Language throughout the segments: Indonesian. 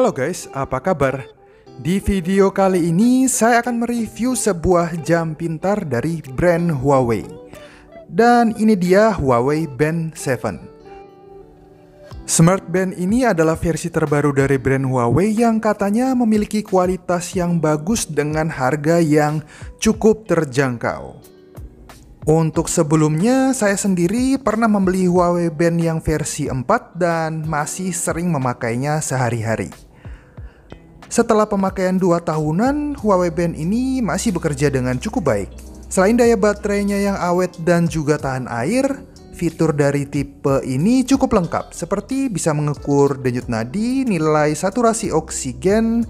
Halo guys, apa kabar? Di video kali ini saya akan mereview sebuah jam pintar dari brand Huawei. Dan ini dia Huawei Band 7. Smart Band ini adalah versi terbaru dari brand Huawei yang katanya memiliki kualitas yang bagus dengan harga yang cukup terjangkau. Untuk sebelumnya, saya sendiri pernah membeli Huawei Band yang versi 4 dan masih sering memakainya sehari-hari. Setelah pemakaian 2 tahunan, Huawei Band ini masih bekerja dengan cukup baik. Selain daya baterainya yang awet dan juga tahan air, fitur dari tipe ini cukup lengkap, seperti bisa mengukur denyut nadi, nilai saturasi oksigen,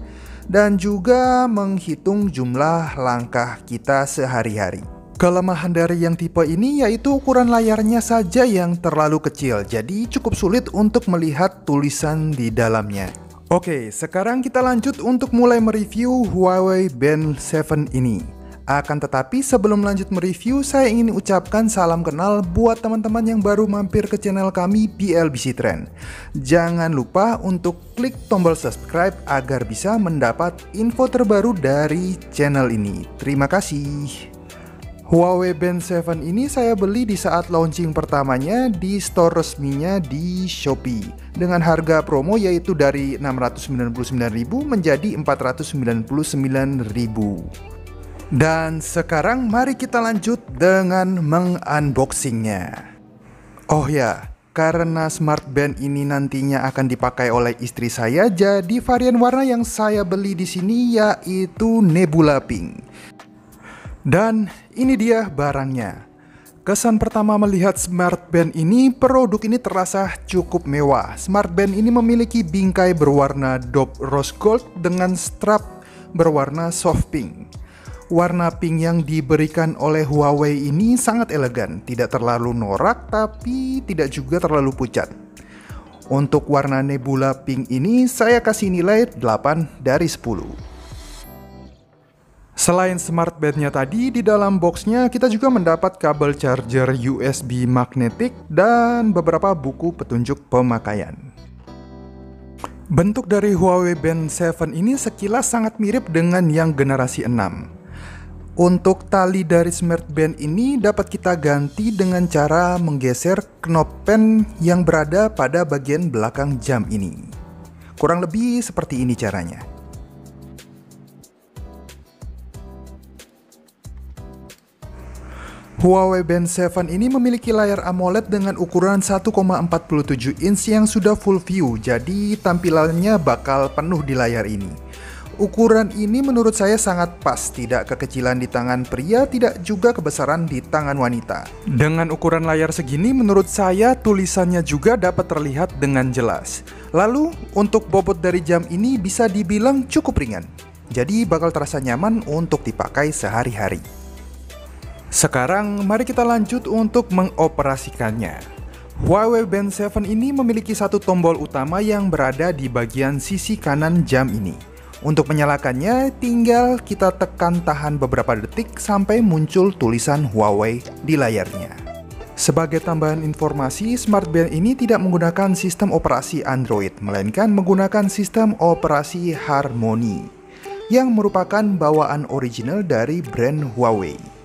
dan juga menghitung jumlah langkah kita sehari-hari. Kelemahan dari yang tipe ini yaitu ukuran layarnya saja yang terlalu kecil, jadi cukup sulit untuk melihat tulisan di dalamnya. Oke, sekarang kita lanjut untuk mulai mereview Huawei Band 7 ini. Akan tetapi sebelum lanjut mereview, saya ingin ucapkan salam kenal buat teman-teman yang baru mampir ke channel kami BLBC Trend. Jangan lupa untuk klik tombol subscribe agar bisa mendapat info terbaru dari channel ini. Terima kasih. Huawei Band 7 ini saya beli di saat launching pertamanya di store resminya di Shopee dengan harga promo yaitu dari 699.000 menjadi 499.000. Dan sekarang mari kita lanjut dengan mengunboxingnya. Oh ya, karena Smart Band ini nantinya akan dipakai oleh istri saya, jadi varian warna yang saya beli di sini yaitu Nebula Pink. Dan ini dia barangnya. Kesan pertama melihat Smart Band ini, produk ini terasa cukup mewah. Smart Band ini memiliki bingkai berwarna dope rose gold dengan strap berwarna soft pink. Warna pink yang diberikan oleh Huawei ini sangat elegan, tidak terlalu norak tapi tidak juga terlalu pucat. Untuk warna Nebula Pink ini saya kasih nilai 8 dari 10. Selain Smart Band-nya tadi, di dalam boxnya kita juga mendapat kabel charger USB magnetik dan beberapa buku petunjuk pemakaian. Bentuk dari Huawei Band 7 ini sekilas sangat mirip dengan yang generasi 6. Untuk tali dari Smart Band ini dapat kita ganti dengan cara menggeser knob pen yang berada pada bagian belakang jam ini. Kurang lebih seperti ini caranya. Huawei Band 7 ini memiliki layar AMOLED dengan ukuran 1,47 inch yang sudah full view, jadi tampilannya bakal penuh di layar ini. Ukuran ini menurut saya sangat pas, tidak kekecilan di tangan pria, tidak juga kebesaran di tangan wanita. Dengan ukuran layar segini menurut saya tulisannya juga dapat terlihat dengan jelas. Lalu untuk bobot dari jam ini bisa dibilang cukup ringan, jadi bakal terasa nyaman untuk dipakai sehari-hari. Sekarang mari kita lanjut untuk mengoperasikannya. Huawei Band 7 ini memiliki satu tombol utama yang berada di bagian sisi kanan jam ini. Untuk menyalakannya tinggal kita tekan tahan beberapa detik sampai muncul tulisan Huawei di layarnya. Sebagai tambahan informasi, Smart Band ini tidak menggunakan sistem operasi Android, melainkan menggunakan sistem operasi Harmony yang merupakan bawaan original dari brand Huawei.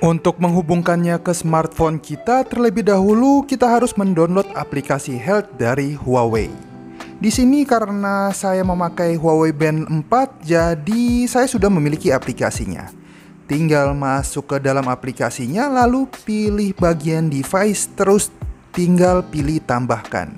Untuk menghubungkannya ke smartphone kita, terlebih dahulu kita harus mendownload aplikasi Health dari Huawei. Di sini karena saya memakai Huawei Band 4, jadi saya sudah memiliki aplikasinya. Tinggal masuk ke dalam aplikasinya, lalu pilih bagian device, terus tinggal pilih tambahkan.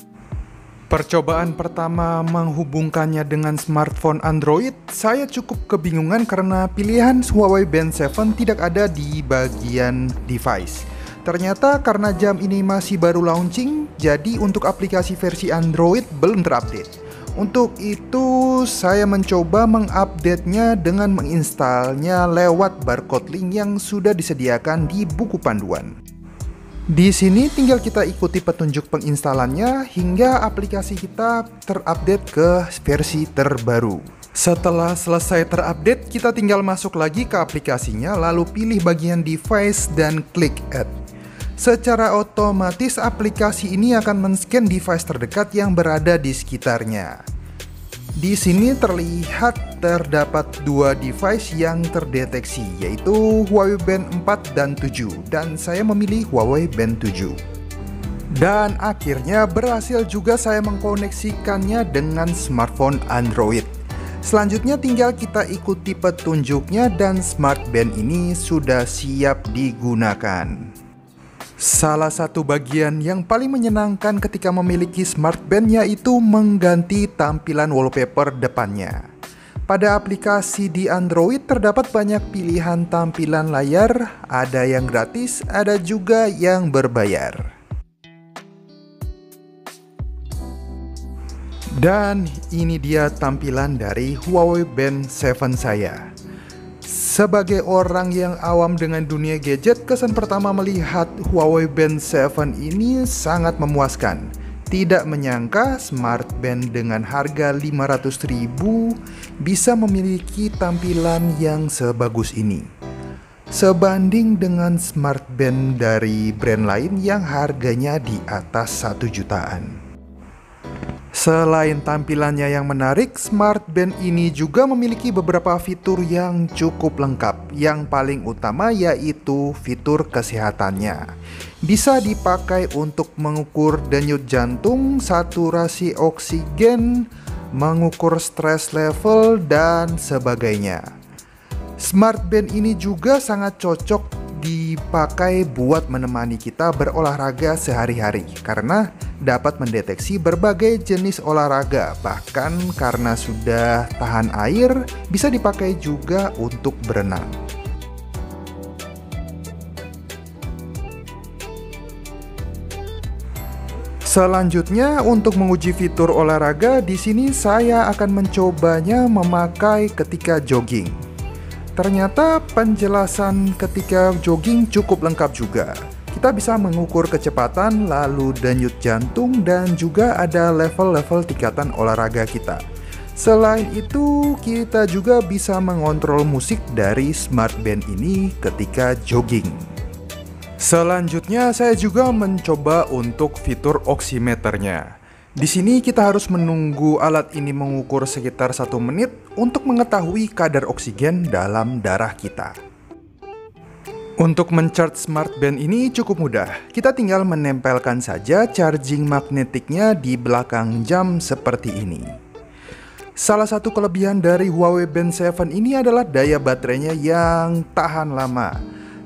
Percobaan pertama menghubungkannya dengan smartphone Android, saya cukup kebingungan karena pilihan Huawei Band 7 tidak ada di bagian device. Ternyata karena jam ini masih baru launching, jadi untuk aplikasi versi Android belum terupdate. Untuk itu saya mencoba mengupdate-nya dengan menginstalnya lewat barcode link yang sudah disediakan di buku panduan. Di sini tinggal kita ikuti petunjuk penginstalannya hingga aplikasi kita terupdate ke versi terbaru. Setelah selesai terupdate, kita tinggal masuk lagi ke aplikasinya, lalu pilih bagian device dan klik add. Secara otomatis aplikasi ini akan men-scan device terdekat yang berada di sekitarnya. Di sini terlihat terdapat dua device yang terdeteksi, yaitu Huawei Band 4 dan 7, dan saya memilih Huawei Band 7. Dan akhirnya berhasil juga saya mengkoneksikannya dengan smartphone Android. Selanjutnya tinggal kita ikuti petunjuknya dan smart band ini sudah siap digunakan. Salah satu bagian yang paling menyenangkan ketika memiliki smart band yaitu mengganti tampilan wallpaper depannya. Pada aplikasi di Android terdapat banyak pilihan tampilan layar, ada yang gratis, ada juga yang berbayar. Dan ini dia tampilan dari Huawei Band 7 saya. Sebagai orang yang awam dengan dunia gadget, kesan pertama melihat Huawei Band 7 ini sangat memuaskan. Tidak menyangka smart band dengan harga 500.000 bisa memiliki tampilan yang sebagus ini. Sebanding dengan smart band dari brand lain yang harganya di atas 1 jutaan. Selain tampilannya yang menarik, smart band ini juga memiliki beberapa fitur yang cukup lengkap. Yang paling utama yaitu fitur kesehatannya. Bisa dipakai untuk mengukur denyut jantung, saturasi oksigen, mengukur stres level, dan sebagainya. Smart band ini juga sangat cocok dipakai buat menemani kita berolahraga sehari-hari karena dapat mendeteksi berbagai jenis olahraga. Bahkan karena sudah tahan air, bisa dipakai juga untuk berenang. Selanjutnya, untuk menguji fitur olahraga, di sini saya akan mencobanya memakai ketika jogging. Ternyata penjelasan ketika jogging cukup lengkap juga. Kita bisa mengukur kecepatan, lalu denyut jantung, dan juga ada level-level tingkatan olahraga kita. Selain itu, kita juga bisa mengontrol musik dari smart band ini ketika jogging. Selanjutnya, saya juga mencoba untuk fitur oximeternya. Di sini kita harus menunggu alat ini mengukur sekitar 1 menit untuk mengetahui kadar oksigen dalam darah kita. Untuk men-charge smart band ini cukup mudah. Kita tinggal menempelkan saja charging magnetiknya di belakang jam seperti ini. Salah satu kelebihan dari Huawei Band 7 ini adalah daya baterainya yang tahan lama.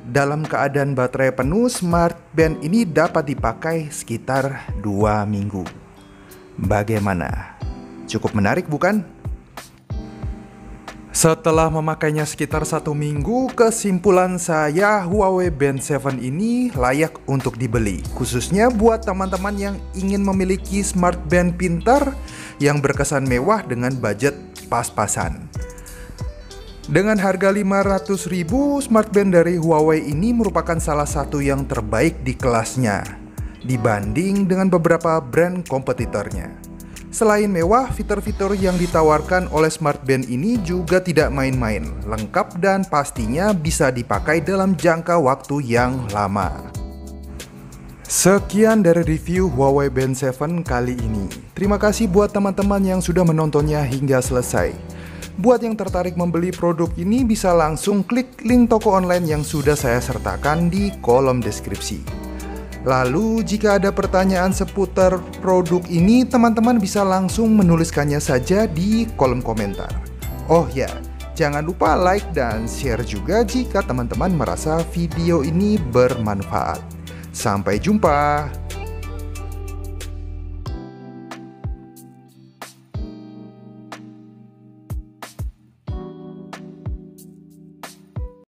Dalam keadaan baterai penuh, smart band ini dapat dipakai sekitar 2 minggu. Bagaimana? Cukup menarik bukan? Setelah memakainya sekitar 1 minggu, kesimpulan saya Huawei Band 7 ini layak untuk dibeli. Khususnya buat teman-teman yang ingin memiliki smart band pintar yang berkesan mewah dengan budget pas-pasan. Dengan harga 500.000, smart band dari Huawei ini merupakan salah satu yang terbaik di kelasnya dibanding dengan beberapa brand kompetitornya. Selain mewah, fitur-fitur yang ditawarkan oleh smart band ini juga tidak main-main, lengkap dan pastinya bisa dipakai dalam jangka waktu yang lama. Sekian dari review Huawei Band 7 kali ini. Terima kasih buat teman-teman yang sudah menontonnya hingga selesai. Buat yang tertarik membeli produk ini bisa langsung klik link toko online yang sudah saya sertakan di kolom deskripsi. Lalu jika ada pertanyaan seputar produk ini, teman-teman bisa langsung menuliskannya saja di kolom komentar. Oh ya, jangan lupa like dan share juga jika teman-teman merasa video ini bermanfaat. Sampai jumpa.